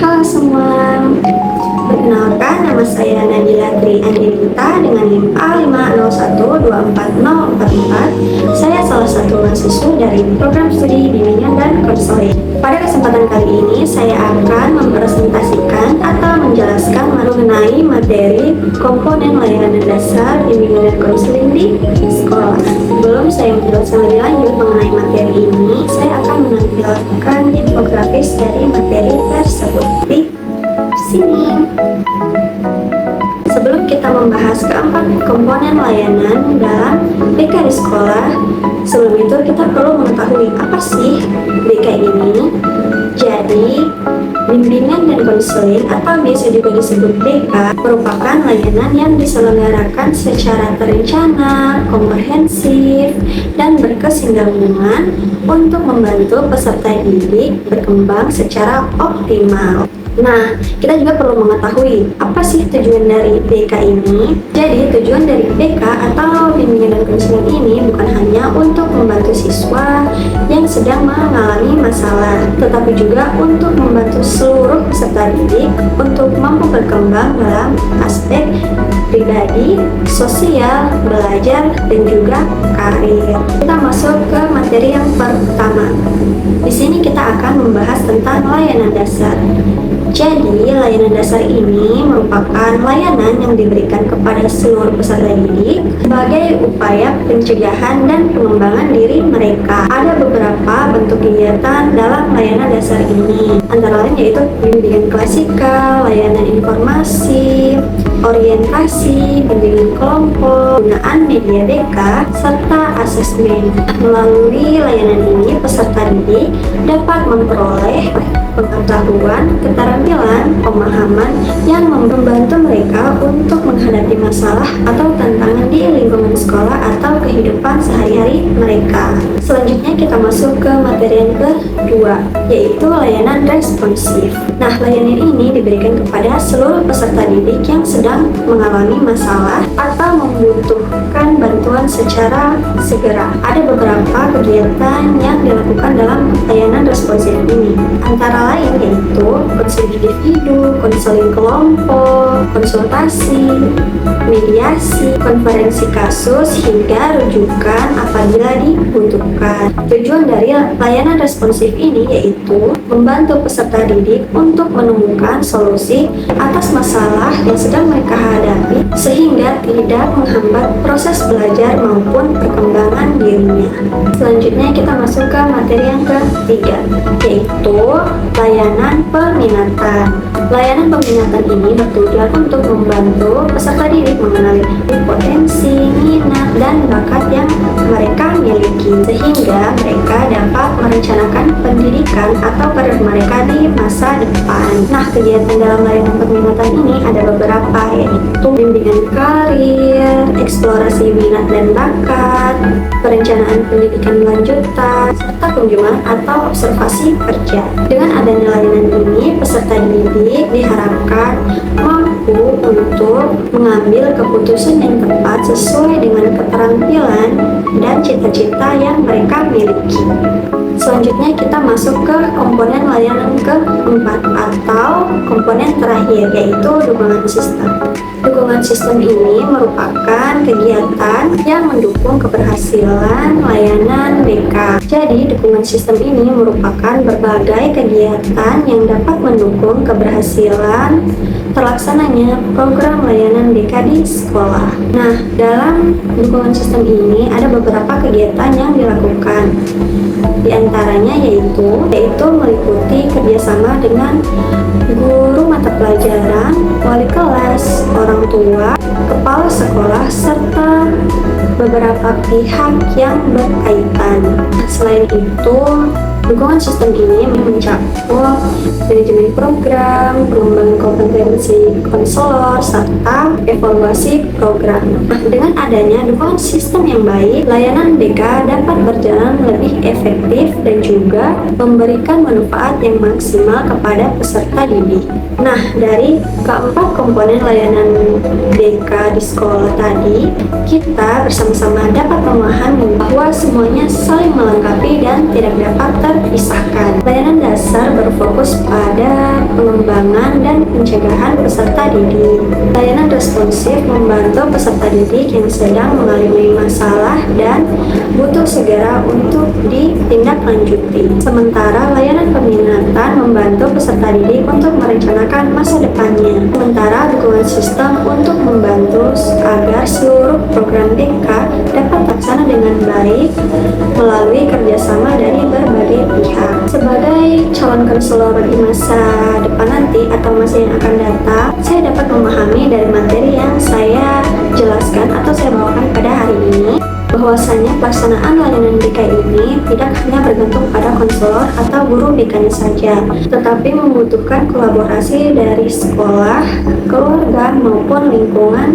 Halo semua, perkenalkan nama saya Nabila Tri Andinita dengan NIM A50124044. Saya salah satu mahasiswa dari program studi bimbingan dan konseling. Pada kesempatan kali ini saya akan mempresentasikan atau menjelaskan mengenai materi komponen layanan dasar bimbingan dan konseling di sekolah. Sebelum saya menjelaskan lebih lanjut mengenai materi ini, saya akan menampilkan infografis dari materi tersebut di sini. Sebelum kita membahas keempat komponen layanan dalam BK di sekolah, sebelum itu kita perlu mengetahui apa sih BK ini. Jadi, bimbingan dan konseling atau biasa juga disebut BK merupakan layanan yang diselenggarakan secara terencana, komprehensif, dan berkesinambungan untuk membantu peserta didik berkembang secara optimal. Nah, kita juga perlu mengetahui apa sih tujuan dari BK ini. Jadi, tujuan dari BK atau bimbingan dan konseling ini bukan hanya untuk membantu siswa yang sedang mengalami masalah, tetapi juga untuk membantu seluruh peserta didik untuk mampu berkembang dalam aspek pribadi, sosial, belajar, dan juga karir. Kita masuk ke materi yang pertama. Di sini kita akan membahas tentang layanan dasar. Jadi, layanan dasar ini merupakan layanan yang diberikan kepada seluruh peserta didik sebagai upaya pencegahan dan pengembangan diri mereka. Ada beberapa bentuk kegiatan dalam layanan dasar ini, antara lain yaitu bimbingan klasikal, layanan informasi, orientasi, bimbingan kelompok, penggunaan media BK, serta asesmen. Melalui layanan ini, peserta didik dapat memperoleh pengetahuan, keterampilan, pemahaman yang membantu mereka untuk menghadapi masalah atau tantangan di lingkungan sekolah atau kehidupan sehari-hari mereka. Selanjutnya kita masuk ke materi yang kedua, yaitu layanan responsif. Nah, layanan ini diberikan kepada seluruh peserta didik yang sedang mengalami masalah atau membutuhkan bantuan secara segera. Ada beberapa kegiatan yang dilakukan dalam layanan responsif ini, antara lain yaitu konseling individu, konseling kelompok, konsultasi, mediasi, konferensi kasus, hingga rujukan apabila dibutuhkan. Tujuan dari layanan responsif ini yaitu membantu peserta didik untuk menemukan solusi atas masalah yang sedang mereka hadapi sehingga tidak menghambat proses belajar maupun perkembangan dirinya. Selanjutnya kita masuk ke materi yang ketiga, yaitu layanan peminatan. Layanan peminatan ini bertujuan untuk membantu peserta didik mengenali potensi, minat, dan bakat yang mereka miliki sehingga mereka dapat merencanakan pendidikan atau karir mereka di masa depan. Nah, kegiatan dalam layanan peminatan ini ada beberapa, yaitu bimbingan karir, eksplorasi minat dan bakat, perencanaan pendidikan lanjutan, serta kunjungan atau observasi kerja. Dengan adanya layanan ini, peserta didik diharapkan mampu untuk mengambil keputusan yang tepat sesuai dengan keterampilan dan cita-cita yang mereka miliki. Selanjutnya kita masuk ke komponen layanan keempat atau komponen terakhir, yaitu dukungan sistem. Dukungan sistem ini merupakan kegiatan yang mendukung keberhasilan layanan BK. Jadi, dukungan sistem ini merupakan berbagai kegiatan yang dapat mendukung keberhasilan terlaksananya program layanan BK di sekolah. Nah, dalam dukungan sistem ini ada beberapa kegiatan yang dilakukan. Di antaranya yaitu meliputi kerjasama dengan guru mata pelajaran, wali kelas, orang tua, kepala sekolah, serta beberapa pihak yang berkaitan. Selain itu, dukungan sistem ini mencakup manajemen program, pengembangan kompetensi konselor, serta evaluasi program. Nah, dengan adanya dukungan sistem yang baik, layanan BK dapat berjalan lebih efektif dan juga memberikan manfaat yang maksimal kepada peserta didik. Nah, dari keempat komponen layanan BK di sekolah tadi, kita bersama-sama dapat memahami bahwa semuanya saling melengkapi dan tidak dapat terpisahkan. Layanan dasar berfokus pada pengembangan dan pencegahan peserta didik. Layanan responsif membantu peserta didik yang sedang mengalami masalah dan butuh segera untuk ditindaklanjuti. Sementara layanan peminatan membantu peserta didik untuk merencanakan masa depannya. Sementara dukungan sistem untuk membantu agar seluruh program BK dapat terlaksana dengan baik melalui kerjasama dari berbagai pihak. Sebagai calon konselor di masa depan nanti atau masa yang akan datang, saya dapat memahami dari materi yang saya jelaskan atau saya bawakan pada hari ini, bahwasanya pelaksanaan layanan BK ini tidak hanya bergantung pada konselor atau guru BK-nya saja, tetapi membutuhkan kolaborasi dari sekolah, keluarga, maupun lingkungan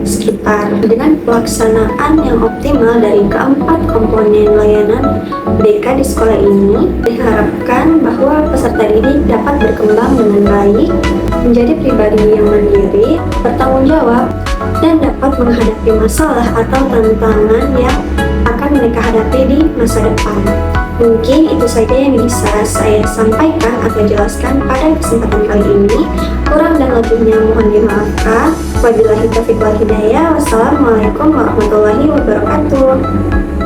sekitar. Dengan pelaksanaan yang optimal dari keempat komponen layanan BK di sekolah ini, diharapkan bahwa peserta didik dapat berkembang dengan baik, menjadi pribadi yang mandiri, bertanggung jawab, dan dapat menghadapi masalah atau tantangan yang akan mereka hadapi di masa depan. Mungkin itu saja yang bisa saya sampaikan atau jelaskan pada kesempatan kali ini. Kurang dan lebihnya mohon dimaafkan. Wabillahi taufiq wal hidayah. Wassalamualaikum warahmatullahi wabarakatuh.